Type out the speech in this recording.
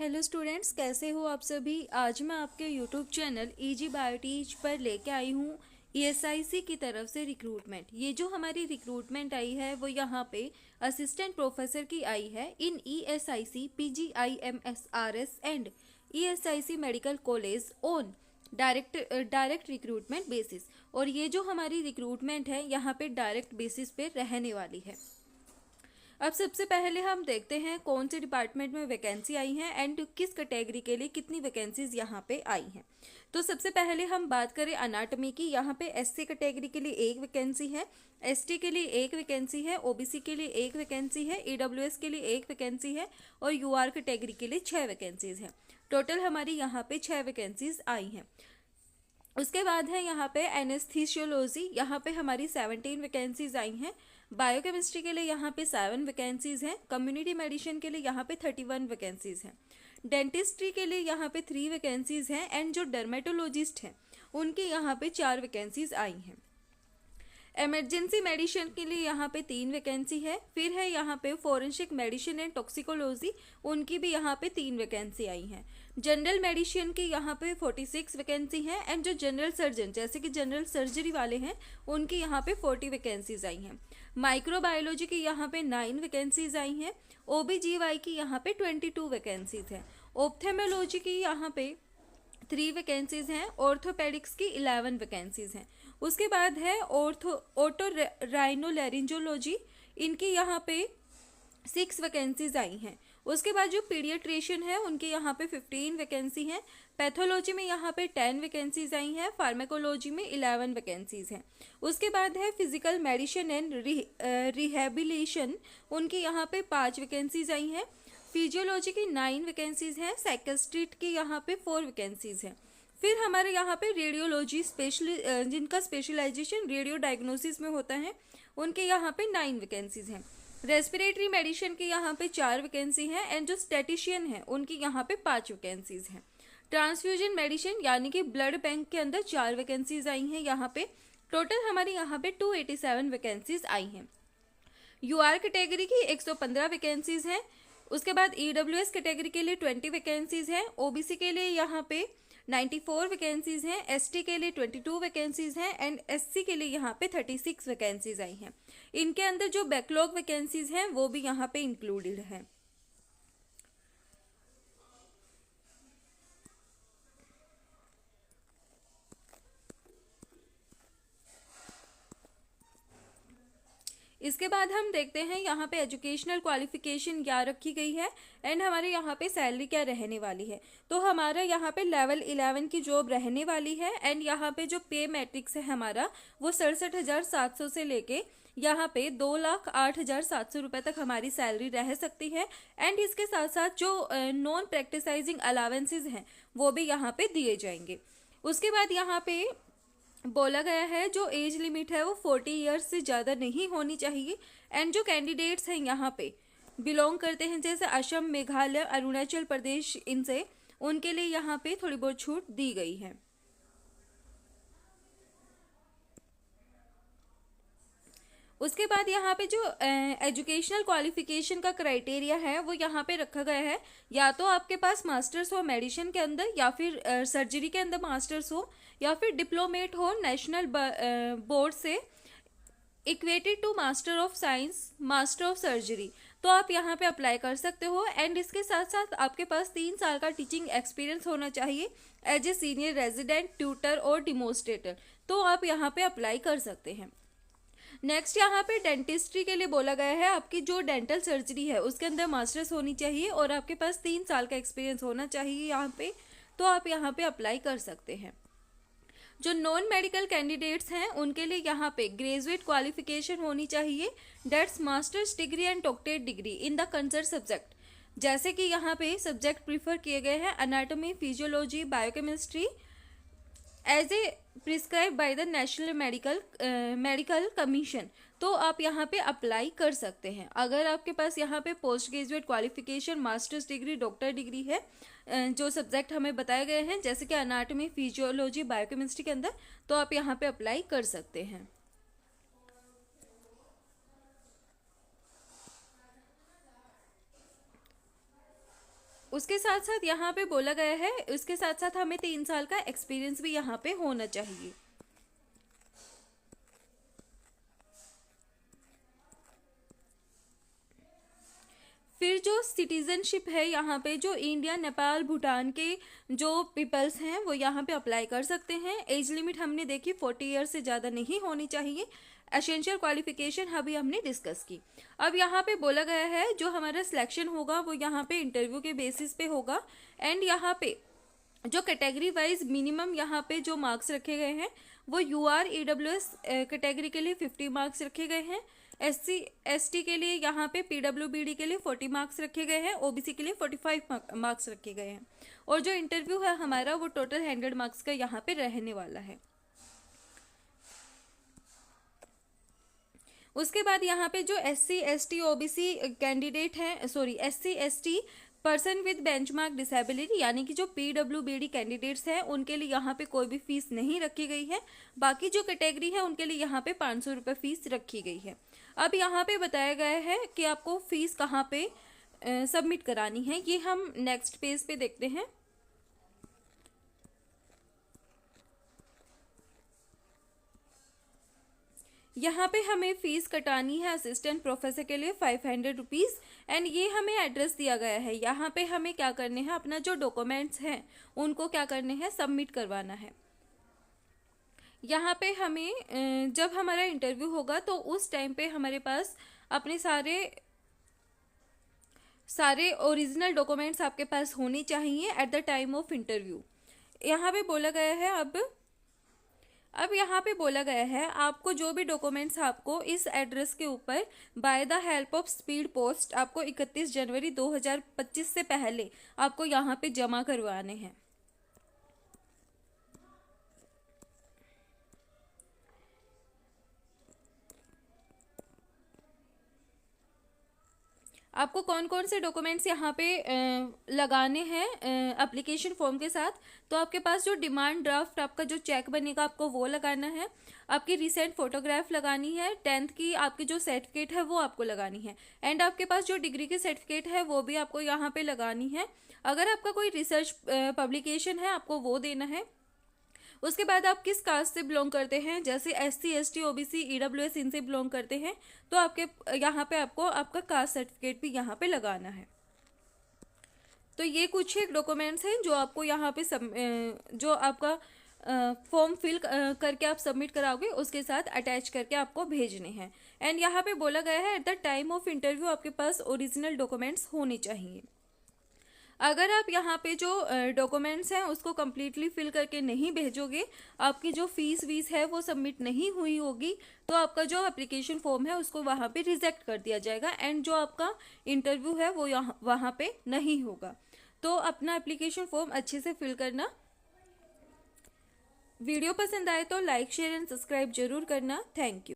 Hello students, कैसे हो आप सभी। आज मैं आपके यूट्यूब चैनल इजी बायोटीज पर लेके आई हूँ ईएसआईसी की तरफ से रिक्रूटमेंट। ये जो हमारी रिक्रूटमेंट आई है वो यहाँ पे असिस्टेंट प्रोफेसर की आई है in ESIC PGIMSRS and ESIC medical college on direct recruitment basis. और ये जो हमारी रिक्रूटमेंट है यहाँ पे डायरेक्ट बेसिस पे रहने वाली है। अब सबसे पहले हम देखते हैं कौन से डिपार्टमेंट में वैकेंसी आई है एंड किस कैटेगरी के लिए कितनी वैकेंसीज यहाँ पे आई हैं। तो सबसे पहले हम बात करें अनाटमी की। यहाँ पे एससी कैटेगरी के लिए एक वैकेंसी है, एसटी के लिए एक वैकेंसी है, ओबीसी के लिए एक वैकेंसी है, ईडब्ल्यूएस के लिए एक वैकेंसी है और यूआर कैटेगरी के लिए 6 वैकेंसीज हैं। टोटल हमारी यहाँ पे 6 वैकेंसीज आई हैं। उसके बाद है यहाँ पे एनेस्थीसियोलॉजी, यहाँ पे हमारी 17 वैकेंसीज आई हैं। बायोकेमिस्ट्री के लिए यहाँ पे 7 वैकेंसीज हैं। कम्युनिटी मेडिसिन के लिए यहाँ पे 31 वैकेंसीज हैं। डेंटिस्ट्री के लिए यहाँ पे 3 वैकेंसीज हैं एंड जो डर्मेटोलॉजिस्ट हैं उनके यहाँ पे 4 वैकेंसीज आई हैं। इमरजेंसी मेडिसिन के लिए यहाँ पे 3 वैकेंसी है। फिर है यहाँ पे फॉरेंसिक मेडिसिन एंड टॉक्सिकोलॉजी, उनकी भी यहाँ पे 3 वैकेंसी आई हैं। जनरल मेडिसिन की यहाँ पे 46 वैकेंसी हैं एंड जो जनरल सर्जन जैसे कि जनरल सर्जरी वाले हैं उनकी यहाँ पे 40 वैकेंसीज आई हैं। माइक्रोबायोलॉजी की यहाँ पे 9 वैकेंसीज आई हैं। ओबीजीवाई की यहाँ पे 22 वैकेंसीज हैं। ऑप्थेमोलॉजी की यहाँ पे 3 वैकेंसीज हैं। ऑर्थोपेडिक्स की 11 वैकेंसीज हैं। उसके बाद है ओटोराइनोलैरिंजोलॉजी, इनकी यहाँ पे 6 वैकेंसीज आई हैं। उसके बाद जो पीडियाट्रिशियन है उनके यहाँ पे 15 वैकेंसी हैं। पैथोलॉजी में यहाँ पे 10 वैकेंसीज आई हैं। फार्माकोलॉजी में 11 वैकेंसीज हैं। उसके बाद है फिजिकल मेडिसिन एंड रिहेबिलिटेशन, उनकी यहाँ पे 5 वैकेंसीज आई हैं। फिजियोलॉजी की 9 वैकेंसीज हैं। साइकेस्ट्रिट की यहाँ पे 4 वैकेंसीज हैं। फिर हमारे यहाँ पे रेडियोलॉजी जिनका स्पेशलाइजेशन रेडियो डायग्नोसिस में होता है उनके यहाँ पे 9 वैकेंसीज हैं। रेस्पिरेटरी मेडिसिन की यहाँ पे 4 वैकेंसी हैं एंड जो स्टैटिशियन है उनकी यहाँ पे 5 वैकेंसीज हैं। ट्रांसफ्यूजन मेडिसिन यानी कि ब्लड बैंक के अंदर 4 वैकेंसीज आई हैं। यहाँ पे टोटल हमारी यहाँ पे 287 वैकेंसीज आई हैं। यूआर कैटेगरी की 115 वैकेंसीज हैं। उसके बाद ईडब्ल्यूएस कैटेगरी के लिए 20 वैकेंसीज हैं। ओबीसी के लिए यहाँ पे 94 वैकेंसीज हैं। एसटी के लिए 22 वैकेंसीज हैं एंड एससी के लिए यहाँ पे 36 वैकेंसीज आई हैं। इनके अंदर जो बैकलॉग वैकेंसीज हैं वो भी यहाँ पे इंक्लूडेड हैं। इसके बाद हम देखते हैं यहाँ पे एजुकेशनल क्वालिफिकेशन क्या रखी गई है एंड हमारे यहाँ पे सैलरी क्या रहने वाली है। तो हमारा यहाँ पे लेवल 11 की जॉब रहने वाली है एंड यहाँ पे जो पे मैट्रिक्स है हमारा वो 67,700 से लेके यहाँ पे 2,08,700 रुपये तक हमारी सैलरी रह सकती है। एंड इसके साथ साथ जो नॉन प्रैक्टिसाइजिंग अलावेंसेज हैं वो भी यहाँ पे दिए जाएंगे। उसके बाद यहाँ पे बोला गया है जो एज लिमिट है वो 40 ईयर्स से ज़्यादा नहीं होनी चाहिए एंड जो कैंडिडेट्स हैं यहाँ पे बिलोंग करते हैं जैसे असम, मेघालय, अरुणाचल प्रदेश, इनसे उनके लिए यहाँ पे थोड़ी बहुत छूट दी गई है। उसके बाद यहाँ पे जो एजुकेशनल क्वालिफिकेशन का क्राइटेरिया है वो यहाँ पे रखा गया है, या तो आपके पास मास्टर्स हो मेडिसिन के अंदर या फिर सर्जरी के अंदर मास्टर्स हो या फिर डिप्लोमेट हो नेशनल बोर्ड से equated to master of science, master of surgery, तो आप यहाँ पे अप्लाई कर सकते हो। एंड इसके साथ साथ आपके पास 3 साल का टीचिंग एक्सपीरियंस होना चाहिए as a senior resident, tutor और डिमोन्स्ट्रेटर, तो आप यहाँ पे अप्लाई कर सकते हैं। नेक्स्ट यहाँ पे डेंटिस्ट्री के लिए बोला गया है आपकी जो डेंटल सर्जरी है उसके अंदर मास्टर्स होनी चाहिए और आपके पास 3 साल का एक्सपीरियंस होना चाहिए यहाँ पे, तो आप यहाँ पे अप्लाई कर सकते हैं। जो नॉन मेडिकल कैंडिडेट्स हैं उनके लिए यहाँ पे ग्रेजुएट क्वालिफिकेशन होनी चाहिए, that's masters degree and doctorate degree in the concern subject. जैसे कि यहाँ पे सब्जेक्ट प्रीफर किए गए हैं anatomy, physiology, biochemistry as a prescribe by the National Medical Commission, तो आप यहाँ पे अप्लाई कर सकते हैं। अगर आपके पास यहाँ पे post graduate qualification, masters degree, doctor degree है, जो सब्जेक्ट हमें बताए गए हैं जैसे कि अनाटॉमी, फिजियोलॉजी, बायोकेमिस्ट्री के अंदर, तो आप यहाँ पे अप्लाई कर सकते हैं। उसके साथ साथ यहाँ पे बोला गया है, उसके साथ साथ हमें 3 साल का एक्सपीरियंस भी यहाँ पे होना चाहिए। फिर जो सिटीजनशिप है यहाँ पे, जो इंडिया, नेपाल, भूटान के जो पीपल्स हैं वो यहाँ पे अप्लाई कर सकते हैं। एज लिमिट हमने देखी 40 ईयर से ज़्यादा नहीं होनी चाहिए। एसेंशियल क्वालिफिकेशन अभी हमने डिस्कस की। अब यहाँ पे बोला गया है जो हमारा सिलेक्शन होगा वो यहाँ पे इंटरव्यू के बेसिस पे होगा। एंड यहाँ पे जो कैटेगरी वाइज मिनिमम यहाँ पे जो मार्क्स रखे गए हैं वो UR EWS कैटेगरी के लिए 50 मार्क्स रखे गए हैं। SC ST के लिए यहाँ पे PWBD के लिए 40 मार्क्स रखे गए हैं। OBC के लिए 45 मार्क्स रखे गए हैं। और जो इंटरव्यू है हमारा वो टोटल 100 मार्क्स का यहाँ पे रहने वाला है। उसके बाद यहाँ पे जो SC ST OBC कैंडिडेट हैं, sorry SC ST person with benchmark disability यानी कि जो PWBD कैंडिडेट्स हैं उनके लिए यहाँ पे कोई भी फीस नहीं रखी गई है। बाकी जो कैटेगरी है उनके लिए यहाँ पे 500 रुपये फीस रखी गई है। अब यहाँ पे बताया गया है कि आपको फीस कहाँ पे सबमिट करानी है, ये हम नेक्स्ट पेज पे देखते हैं। यहाँ पे हमें फीस कटानी है असिस्टेंट प्रोफेसर के लिए 500 रुपीज़। एंड ये हमें एड्रेस दिया गया है। यहाँ पे हमें क्या करने हैं, अपना जो डॉक्यूमेंट्स हैं उनको क्या करने हैं, सबमिट करवाना है। यहाँ पे हमें जब हमारा इंटरव्यू होगा तो उस टाइम पे हमारे पास अपने सारे ओरिजिनल डॉक्यूमेंट्स आपके पास होने चाहिए at the time of interview. यहाँ पे बोला गया है अब यहाँ पे बोला गया है आपको जो भी डॉक्यूमेंट्स आपको इस एड्रेस के ऊपर by the help of speed post आपको 31 जनवरी 2025 से पहले आपको यहाँ पे जमा करवाने हैं। आपको कौन कौन से डॉक्यूमेंट्स यहाँ पे लगाने हैं एप्लीकेशन फॉर्म के साथ, तो आपके पास जो डिमांड ड्राफ्ट आपका जो चेक बनेगा आपको वो लगाना है। आपकी रिसेंट फोटोग्राफ लगानी है। 10th की आपकी जो सर्टिफिकेट है वो आपको लगानी है। एंड आपके पास जो डिग्री की सर्टिफिकेट है वो भी आपको यहाँ पे लगानी है। अगर आपका कोई रिसर्च पब्लिकेशन है आपको वो देना है। उसके बाद आप किस कास्ट से बिलोंग करते हैं, जैसे SC ST OBC EWS इनसे बिलोंग करते हैं तो आपके यहाँ पे आपको आपका कास्ट सर्टिफिकेट भी यहाँ पे लगाना है। तो ये कुछ एक डॉक्यूमेंट्स हैं जो आपको यहाँ पे जो आपका फॉर्म फिल करके आप सबमिट कराओगे उसके साथ अटैच करके आपको भेजने हैं। एंड यहाँ पे बोला गया है at the time of interview आपके पास ओरिजिनल डॉक्यूमेंट्स होने चाहिए। अगर आप यहाँ पे जो डॉक्यूमेंट्स हैं उसको कम्प्लीटली फिल करके नहीं भेजोगे, आपकी जो फीस वीस है वो सबमिट नहीं हुई होगी, तो आपका जो एप्लीकेशन फॉर्म है उसको वहाँ पे रिजेक्ट कर दिया जाएगा एंड जो आपका इंटरव्यू है वो वहाँ पे नहीं होगा। तो अपना एप्लीकेशन फॉर्म अच्छे से फिल करना। वीडियो पसंद आए तो लाइक शेयर एंड सब्सक्राइब जरूर करना। Thank you.